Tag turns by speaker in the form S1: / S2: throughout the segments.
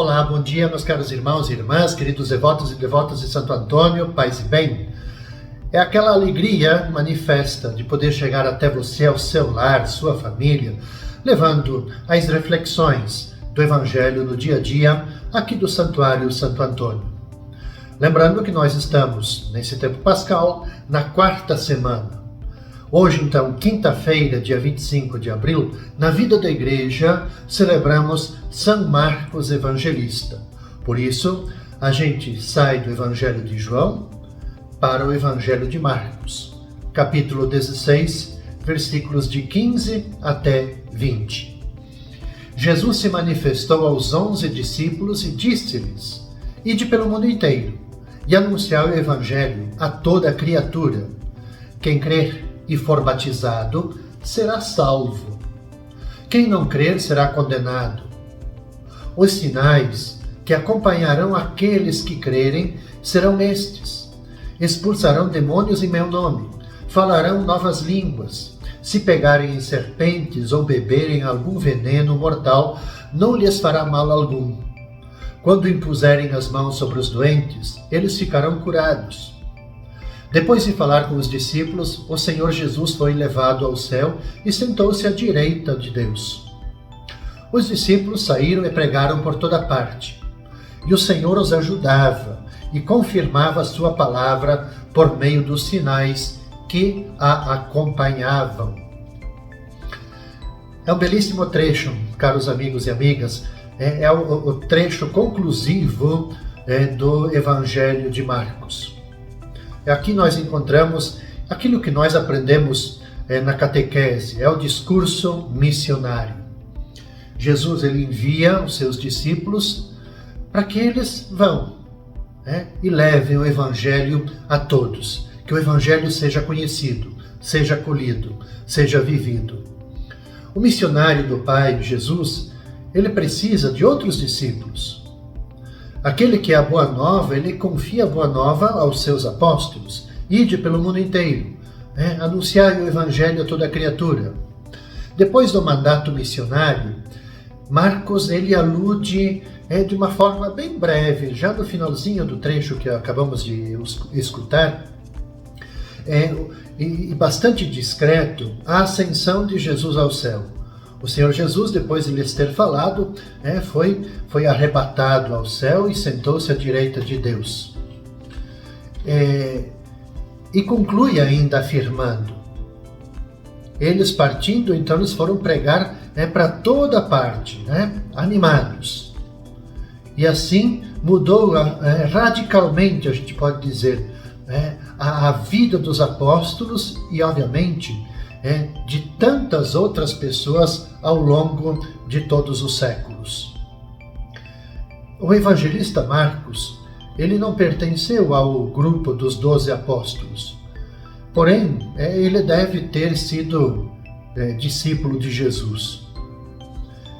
S1: Olá, bom dia, meus caros irmãos e irmãs, queridos devotos e devotas de Santo Antônio, paz e bem. É aquela alegria manifesta de poder chegar até você, ao seu lar, sua família, levando as reflexões do Evangelho no dia a dia aqui do Santuário Santo Antônio. Lembrando que nós estamos, nesse tempo pascal, na quarta semana. Hoje, então, quinta-feira, dia 25 de abril, na vida da Igreja, celebramos São Marcos Evangelista. Por isso, a gente sai do Evangelho de João para o Evangelho de Marcos, capítulo 16, versículos de 15 até 20. Jesus se manifestou aos 11 discípulos e disse-lhes: Ide pelo mundo inteiro e anunciai o Evangelho a toda criatura. Quem crer e for batizado, será salvo. Quem não crer será condenado. Os sinais que acompanharão aqueles que crerem serão estes: expulsarão demônios em meu nome, falarão novas línguas, se pegarem em serpentes ou beberem algum veneno mortal, não lhes fará mal algum. Quando impuserem as mãos sobre os doentes, eles ficarão curados. Depois de falar com os discípulos, o Senhor Jesus foi levado ao céu e sentou-se à direita de Deus. Os discípulos saíram e pregaram por toda parte. E o Senhor os ajudava e confirmava a sua palavra por meio dos sinais que a acompanhavam. É um belíssimo trecho, caros amigos e amigas, é o trecho conclusivo do Evangelho de Marcos. Aqui nós encontramos aquilo que nós aprendemos na catequese, é o discurso missionário. Jesus ele envia os seus discípulos para que eles vão e levem o Evangelho a todos, que o Evangelho seja conhecido, seja acolhido, seja vivido. O missionário do Pai, Jesus, ele precisa de outros discípulos. Aquele que é a Boa Nova, ele confia a Boa Nova aos seus apóstolos. Ide pelo mundo inteiro, anunciai o Evangelho a toda criatura. Depois do mandato missionário, Marcos ele alude de uma forma bem breve, já no finalzinho do trecho que acabamos de escutar, e bastante discreto, a ascensão de Jesus ao céu. O Senhor Jesus, depois de lhes ter falado, foi arrebatado ao céu e sentou-se à direita de Deus. E conclui ainda afirmando: eles partindo, então eles foram pregar para toda parte, animados. E assim mudou radicalmente, a gente pode dizer, a vida dos apóstolos e, obviamente, de tantas outras pessoas ao longo de todos os séculos. O evangelista Marcos, ele não pertenceu ao grupo dos 12 apóstolos, porém, ele deve ter sido discípulo de Jesus.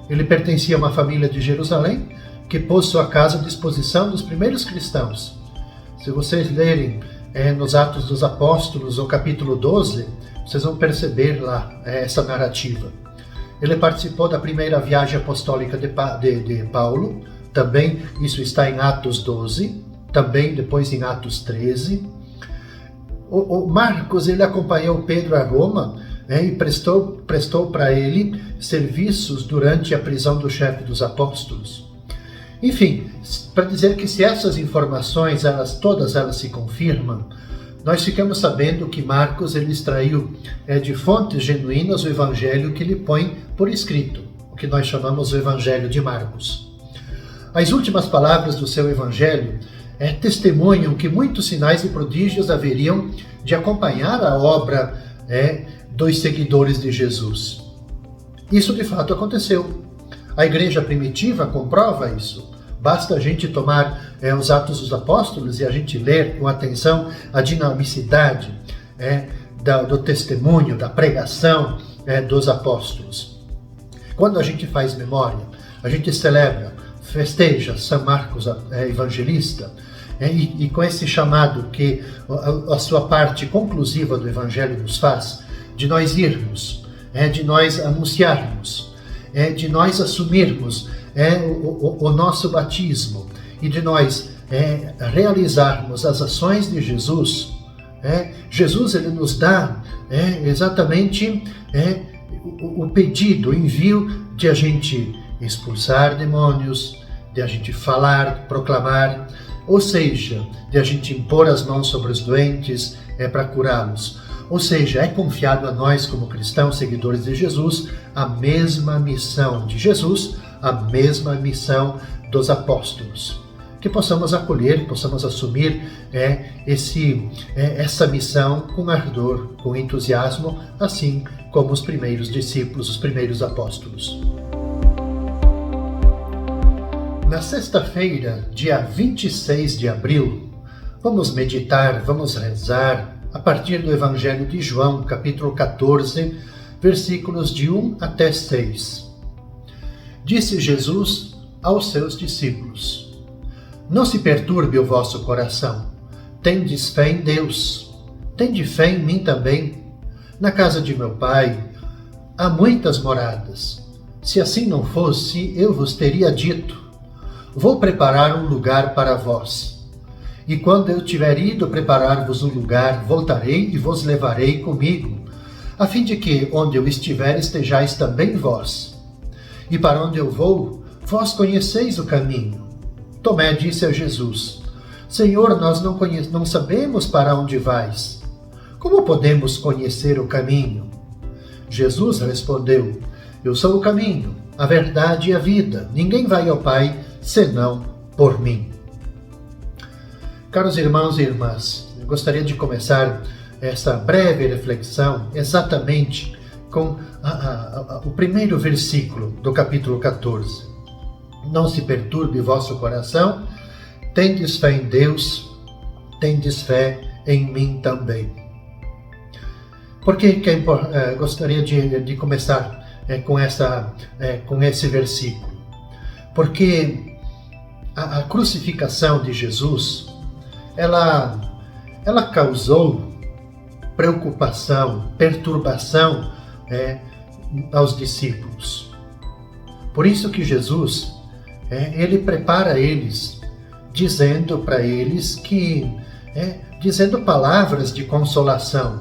S1: Ele pertencia a uma família de Jerusalém que pôs sua casa à disposição dos primeiros cristãos. Se vocês lerem nos Atos dos Apóstolos, o capítulo 12, vocês vão perceber lá essa narrativa. Ele participou da primeira viagem apostólica de Paulo, também isso está em Atos 12, também depois em Atos 13. O Marcos ele acompanhou Pedro a Roma e prestou para ele serviços durante a prisão do chefe dos apóstolos. Enfim, para dizer que se essas informações, todas elas se confirmam, nós ficamos sabendo que Marcos ele extraiu de fontes genuínas o Evangelho que ele põe por escrito, o que nós chamamos o Evangelho de Marcos. As últimas palavras do seu Evangelho testemunham que muitos sinais e prodígios haveriam de acompanhar a obra dos seguidores de Jesus. Isso de fato aconteceu. A igreja primitiva comprova isso. Basta a gente tomar os Atos dos Apóstolos e a gente ler com atenção a dinamicidade do testemunho, da pregação dos apóstolos. Quando a gente faz memória, a gente celebra, festeja São Marcos Evangelista, e com esse chamado que a sua parte conclusiva do Evangelho nos faz, de nós irmos, de nós anunciarmos, de nós assumirmos o nosso batismo e de nós realizarmos as ações de Jesus, Jesus ele nos dá exatamente o pedido, o envio de a gente expulsar demônios, de a gente falar, proclamar, ou seja, de a gente impor as mãos sobre os doentes para curá-los. Ou seja, é confiado a nós como cristãos, seguidores de Jesus, a mesma missão de Jesus, a mesma missão dos apóstolos. Que possamos acolher, possamos assumir essa missão com ardor, com entusiasmo, assim como os primeiros discípulos, os primeiros apóstolos. Na sexta-feira, dia 26 de abril, vamos meditar, vamos rezar a partir do Evangelho de João, capítulo 14, versículos de 1 até 6. Disse Jesus aos seus discípulos: Não se perturbe o vosso coração. Tendes fé em Deus. Tende fé em mim também. Na casa de meu Pai há muitas moradas. Se assim não fosse, eu vos teria dito: Vou preparar um lugar para vós. E quando eu tiver ido preparar-vos um lugar, voltarei e vos levarei comigo, a fim de que, onde eu estiver, estejais também vós. E para onde eu vou, vós conheceis o caminho. Tomé disse a Jesus: Senhor, nós não sabemos para onde vais. Como podemos conhecer o caminho? Jesus respondeu: Eu sou o caminho, a verdade e a vida. Ninguém vai ao Pai senão por mim. Caros irmãos e irmãs, eu gostaria de começar essa breve reflexão exatamente com o primeiro versículo do capítulo 14. Não se perturbe vosso coração, tendes fé em Deus, tendes fé em mim também. Por que gostaria de começar com esse versículo? Porque a crucificação de Jesus, ela causou preocupação, perturbação aos discípulos. Por isso que Jesus, ele prepara eles, dizendo para eles dizendo palavras de consolação,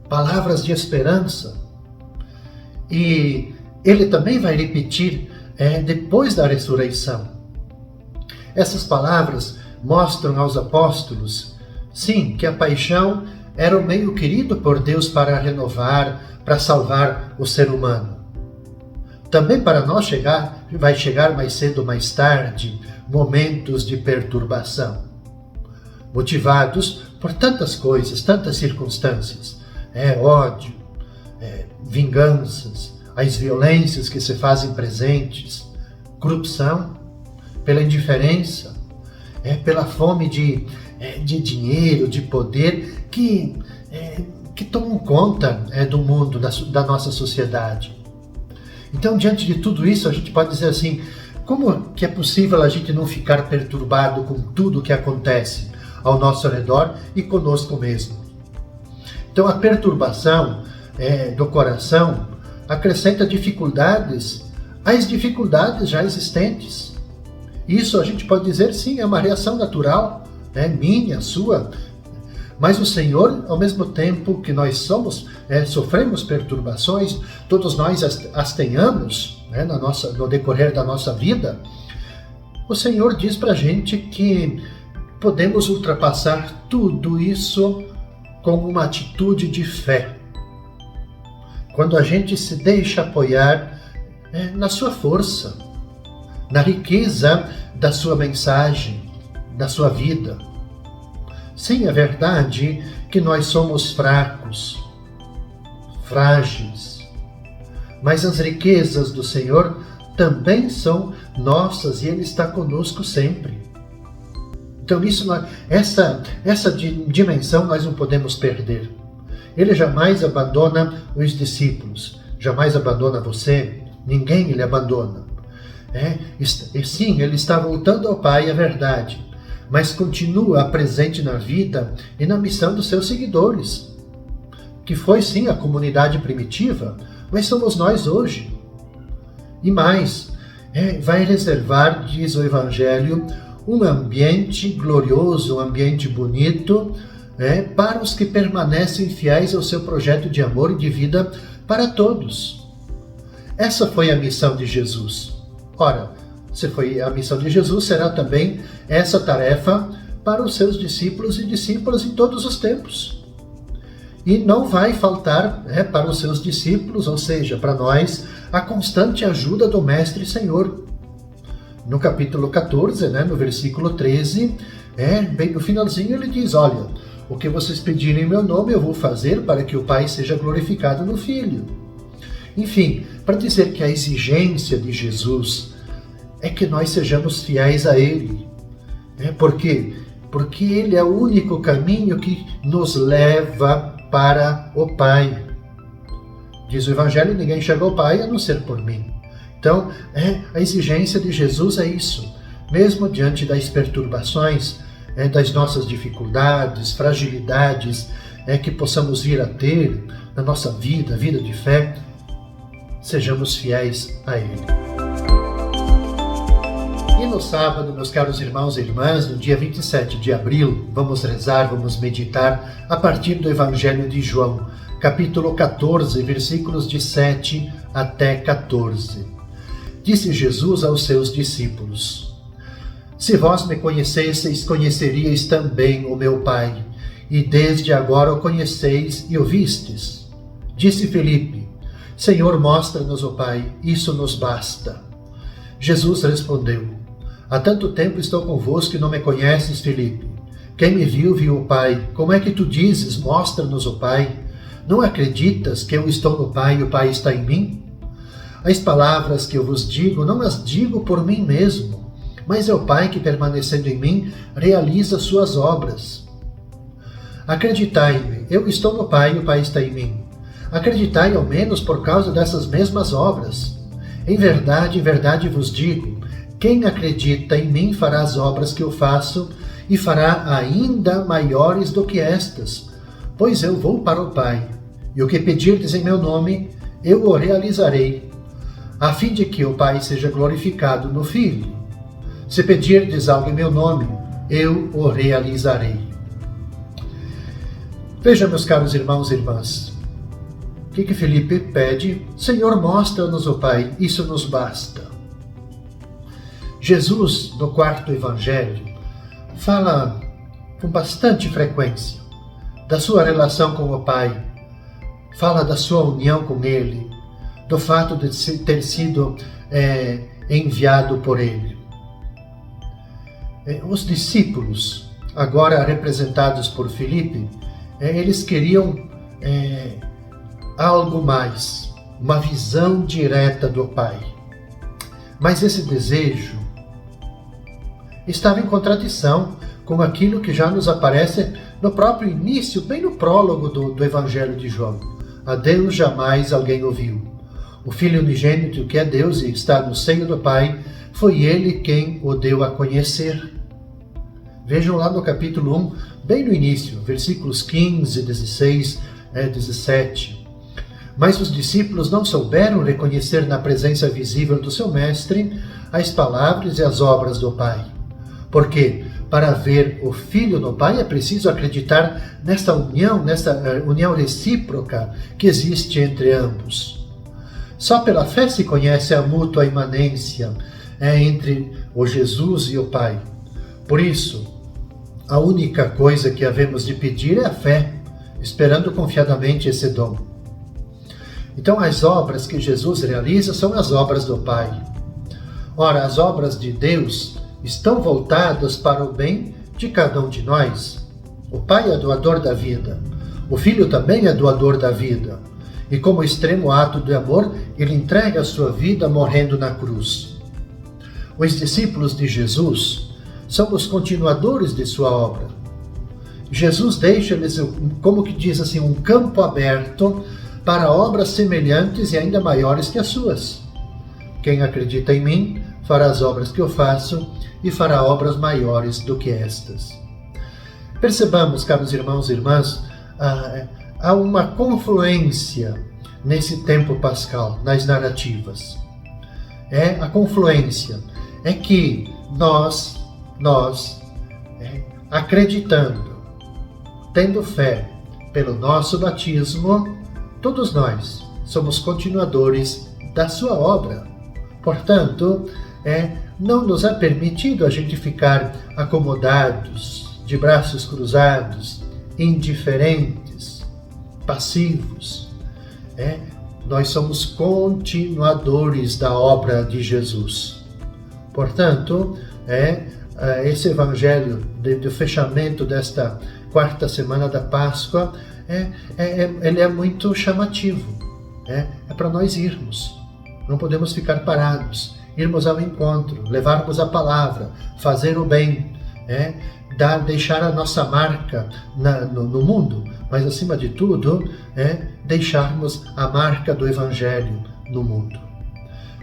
S1: palavras de esperança. E ele também vai repetir depois da ressurreição. Essas palavras mostram aos apóstolos, sim, que a paixão era o meio querido por Deus para renovar, para salvar o ser humano. Também para nós vai chegar mais cedo ou mais tarde momentos de perturbação, motivados por tantas coisas, tantas circunstâncias, ódio, vinganças, as violências que se fazem presentes, corrupção, pela indiferença, pela fome de dinheiro, de poder que tomam conta do mundo, da nossa sociedade. Então, diante de tudo isso, a gente pode dizer assim: como que é possível a gente não ficar perturbado com tudo o que acontece ao nosso redor e conosco mesmo? Então, a perturbação do coração acrescenta dificuldades às dificuldades já existentes. Isso a gente pode dizer, sim, é uma reação natural, minha, sua. Mas o Senhor, ao mesmo tempo que nós sofremos perturbações, todos nós as tenhamos no decorrer da nossa vida, o Senhor diz para a gente que podemos ultrapassar tudo isso com uma atitude de fé. Quando a gente se deixa apoiar na sua força, na riqueza da sua mensagem, da sua vida. Sim, é verdade que nós somos fracos, frágeis, mas as riquezas do Senhor também são nossas e Ele está conosco sempre. Então, essa dimensão nós não podemos perder. Ele jamais abandona os discípulos, jamais abandona você, ninguém Ele abandona. Sim, Ele está voltando ao Pai, é verdade, mas continua presente na vida e na missão dos seus seguidores, que foi sim a comunidade primitiva, mas somos nós hoje. E mais, vai reservar, diz o Evangelho, um ambiente glorioso, um ambiente bonito, para os que permanecem fiéis ao seu projeto de amor e de vida para todos. Essa foi a missão de Jesus. Ora, se foi a missão de Jesus, será também essa tarefa para os seus discípulos e discípulas em todos os tempos. E não vai faltar para os seus discípulos, ou seja, para nós, a constante ajuda do Mestre e Senhor. No capítulo 14, no versículo 13, bem no finalzinho ele diz, olha, o que vocês pedirem em meu nome eu vou fazer para que o Pai seja glorificado no Filho. Enfim, para dizer que a exigência de Jesus é que nós sejamos fiéis a Ele. Por quê? Porque Ele é o único caminho que nos leva para o Pai. Diz o Evangelho, ninguém chega ao Pai a não ser por mim. Então, a exigência de Jesus é isso. Mesmo diante das perturbações, das nossas dificuldades, fragilidades, que possamos vir a ter na nossa vida, vida de fé, sejamos fiéis a Ele. E no sábado, meus caros irmãos e irmãs, no dia 27 de abril, vamos rezar, vamos meditar a partir do Evangelho de João, capítulo 14, versículos de 7 até 14. Disse Jesus aos seus discípulos: Se vós me conhecesseis, conheceríeis também o meu Pai, e desde agora o conheceis e o vistes. Disse Filipe: Senhor, mostra-nos o Pai, isso nos basta. Jesus respondeu: Há tanto tempo estou convosco e não me conheces, Filipe. Quem me viu, viu o Pai. Como é que tu dizes, mostra-nos o Pai? Não acreditas que eu estou no Pai e o Pai está em mim? As palavras que eu vos digo, não as digo por mim mesmo, mas é o Pai que, permanecendo em mim, realiza suas obras. Acreditai-me, eu estou no Pai e o Pai está em mim. Acreditai ao menos por causa dessas mesmas obras. Em verdade vos digo, quem acredita em mim fará as obras que eu faço e fará ainda maiores do que estas, pois eu vou para o Pai, e o que pedirdes em meu nome, eu o realizarei, a fim de que o Pai seja glorificado no Filho. Se pedirdes algo em meu nome, eu o realizarei. Veja, meus caros irmãos e irmãs, o que Filipe pede? Senhor, mostra-nos o Pai, isso nos basta. Jesus, no quarto evangelho, fala com bastante frequência da sua relação com o Pai, fala da sua união com Ele, do fato de ter sido enviado por Ele. Os discípulos, agora representados por Filipe, eles queriam algo mais, uma visão direta do Pai. Mas esse desejo estava em contradição com aquilo que já nos aparece no próprio início, bem no prólogo do Evangelho de João. A Deus jamais alguém ouviu. O Filho unigênito, que é Deus e está no seio do Pai, foi Ele quem o deu a conhecer. Vejam lá no capítulo 1, bem no início, versículos 15, 16, 17. Mas os discípulos não souberam reconhecer na presença visível do seu Mestre as palavras e as obras do Pai. Porque para ver o Filho no Pai é preciso acreditar nessa união recíproca que existe entre ambos. Só pela fé se conhece a mútua imanência entre o Jesus e o Pai. Por isso, a única coisa que havemos de pedir é a fé, esperando confiadamente esse dom. Então, as obras que Jesus realiza são as obras do Pai. Ora, as obras de Deus estão voltadas para o bem de cada um de nós. O Pai é doador da vida. O Filho também é doador da vida. E como extremo ato de amor, ele entrega a sua vida morrendo na cruz. Os discípulos de Jesus são os continuadores de sua obra. Jesus deixa-lhes, como que diz assim, um campo aberto para obras semelhantes e ainda maiores que as suas. Quem acredita em mim fará as obras que eu faço e fará obras maiores do que estas. Percebamos, caros irmãos e irmãs, há uma confluência nesse tempo pascal, nas narrativas. é a confluência, é que nós acreditando, tendo fé pelo nosso batismo, todos nós somos continuadores da sua obra. Portanto, não nos é permitido a gente ficar acomodados, de braços cruzados, indiferentes, passivos. Nós somos continuadores da obra de Jesus. Portanto, esse evangelho do fechamento desta quarta semana da Páscoa, ele é muito chamativo. É para nós irmos. Não podemos ficar parados. Irmos ao encontro, levarmos a palavra, fazer o bem, deixar a nossa marca no mundo, mas acima de tudo, deixarmos a marca do Evangelho no mundo.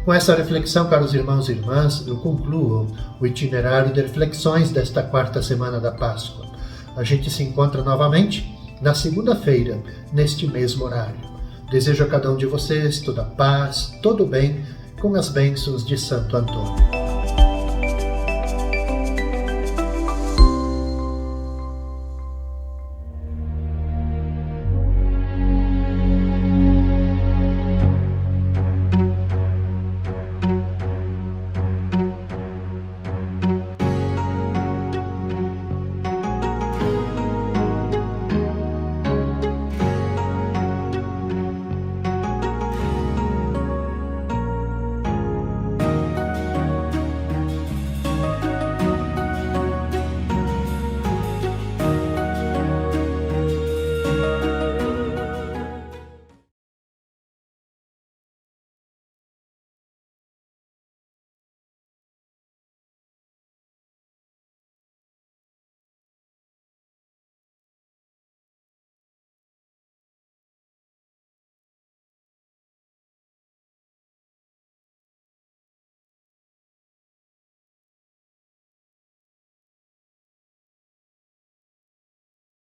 S1: Com essa reflexão, caros irmãos e irmãs, eu concluo o itinerário de reflexões desta quarta semana da Páscoa. A gente se encontra novamente na segunda-feira, neste mesmo horário. Desejo a cada um de vocês toda a paz, todo o bem, com as bênçãos de Santo Antônio.